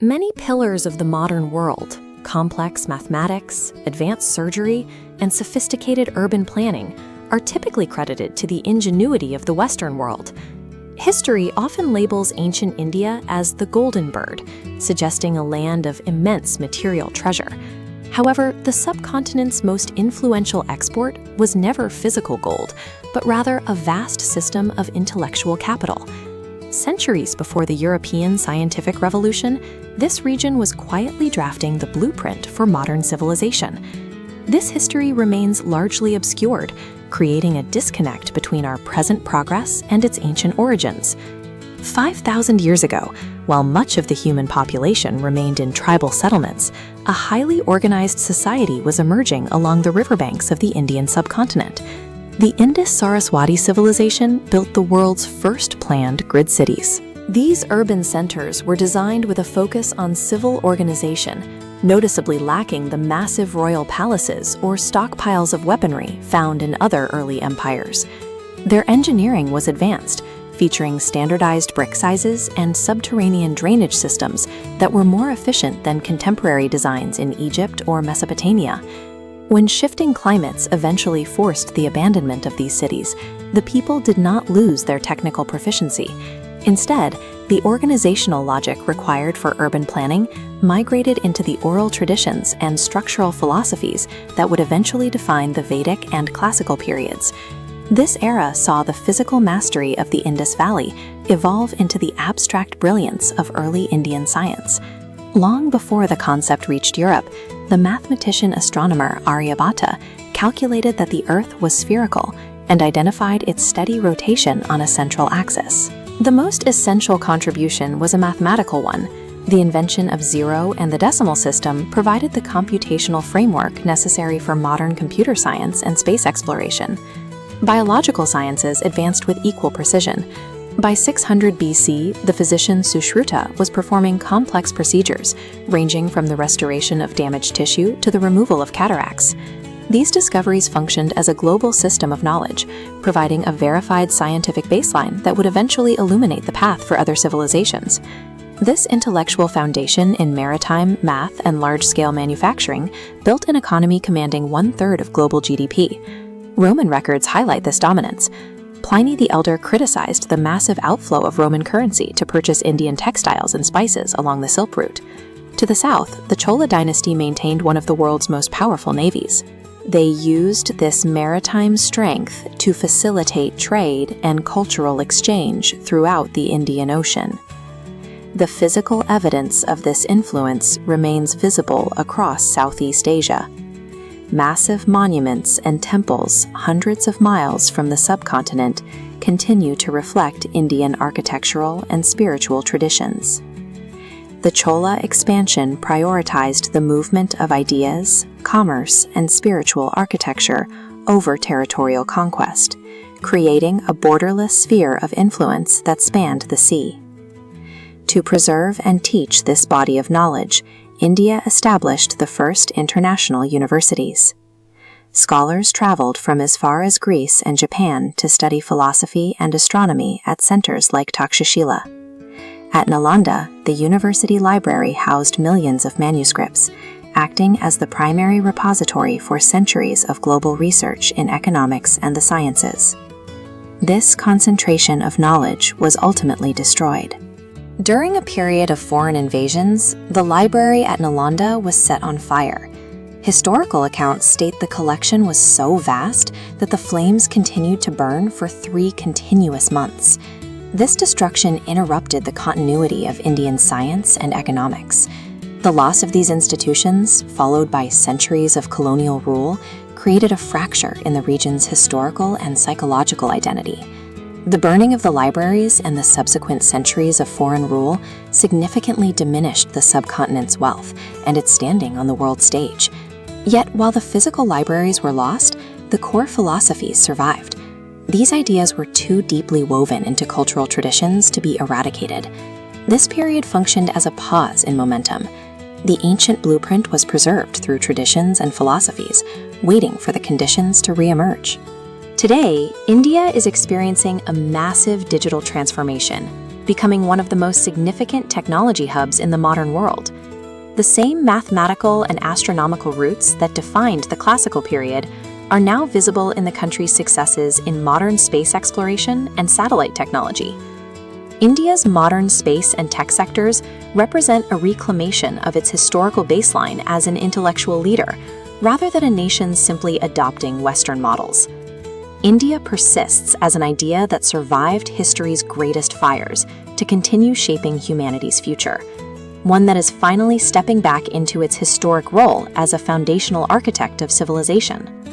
Many pillars of the modern world, complex mathematics, advanced surgery, and sophisticated urban planning, are typically credited to the ingenuity of the Western world. History often labels ancient India as the Golden Bird, suggesting a land of immense material treasure. However, the subcontinent's most influential export was never physical gold, but rather a vast system of intellectual capital. Centuries before the European scientific revolution, this region was quietly drafting the blueprint for modern civilization. This history remains largely obscured, creating a disconnect between our present progress and its ancient origins. 5,000 years ago, while much of the human population remained in tribal settlements, a highly organized society was emerging along the riverbanks of the Indian subcontinent. The Indus-Sarasvati civilization built the world's first planned grid cities. These urban centers were designed with a focus on civil organization, noticeably lacking the massive royal palaces or stockpiles of weaponry found in other early empires. Their engineering was advanced, featuring standardized brick sizes and subterranean drainage systems that were more efficient than contemporary designs in Egypt or Mesopotamia. When shifting climates eventually forced the abandonment of these cities, the people did not lose their technical proficiency. Instead, the organizational logic required for urban planning migrated into the oral traditions and structural philosophies that would eventually define the Vedic and classical periods. This era saw the physical mastery of the Indus Valley evolve into the abstract brilliance of early Indian science. Long before the concept reached Europe, the mathematician-astronomer Aryabhata calculated that the Earth was spherical and identified its steady rotation on a central axis. The most essential contribution was a mathematical one. The invention of zero and the decimal system provided the computational framework necessary for modern computer science and space exploration. Biological sciences advanced with equal precision. By 600 BC, the physician Sushruta was performing complex procedures, ranging from the restoration of damaged tissue to the removal of cataracts. These discoveries functioned as a global system of knowledge, providing a verified scientific baseline that would eventually illuminate the path for other civilizations. This intellectual foundation in maritime, math, and large-scale manufacturing built an economy commanding 1/3 of global GDP. Roman records highlight this dominance. Pliny the Elder criticized the massive outflow of Roman currency to purchase Indian textiles and spices along the Silk Route. To the south, the Chola dynasty maintained one of the world's most powerful navies. They used this maritime strength to facilitate trade and cultural exchange throughout the Indian Ocean. The physical evidence of this influence remains visible across Southeast Asia. Massive monuments and temples hundreds of miles from the subcontinent continue to reflect Indian architectural and spiritual traditions. The Chola expansion prioritized the movement of ideas, commerce, and spiritual architecture over territorial conquest, creating a borderless sphere of influence that spanned the sea. To preserve and teach this body of knowledge, India established the first international universities. Scholars traveled from as far as Greece and Japan to study philosophy and astronomy at centers like Takshashila. At Nalanda, the university library housed millions of manuscripts, acting as the primary repository for centuries of global research in economics and the sciences. This concentration of knowledge was ultimately destroyed. During a period of foreign invasions, the library at Nalanda was set on fire. Historical accounts state the collection was so vast that the flames continued to burn for 3 continuous months. This destruction interrupted the continuity of Indian science and economics. The loss of these institutions, followed by centuries of colonial rule, created a fracture in the region's historical and psychological identity. The burning of the libraries and the subsequent centuries of foreign rule significantly diminished the subcontinent's wealth and its standing on the world stage. Yet, while the physical libraries were lost, the core philosophies survived. These ideas were too deeply woven into cultural traditions to be eradicated. This period functioned as a pause in momentum. The ancient blueprint was preserved through traditions and philosophies, waiting for the conditions to re-emerge. Today, India is experiencing a massive digital transformation. becoming one of the most significant technology hubs in the modern world. The same mathematical and astronomical roots that defined the classical period are now visible in the country's successes in modern space exploration and satellite technology. India's modern space and tech sectors represent a reclamation of its historical baseline as an intellectual leader, rather than a nation simply adopting Western models. India persists as an idea that survived history's greatest fires to continue shaping humanity's future, one that is finally stepping back into its historic role as a foundational architect of civilization.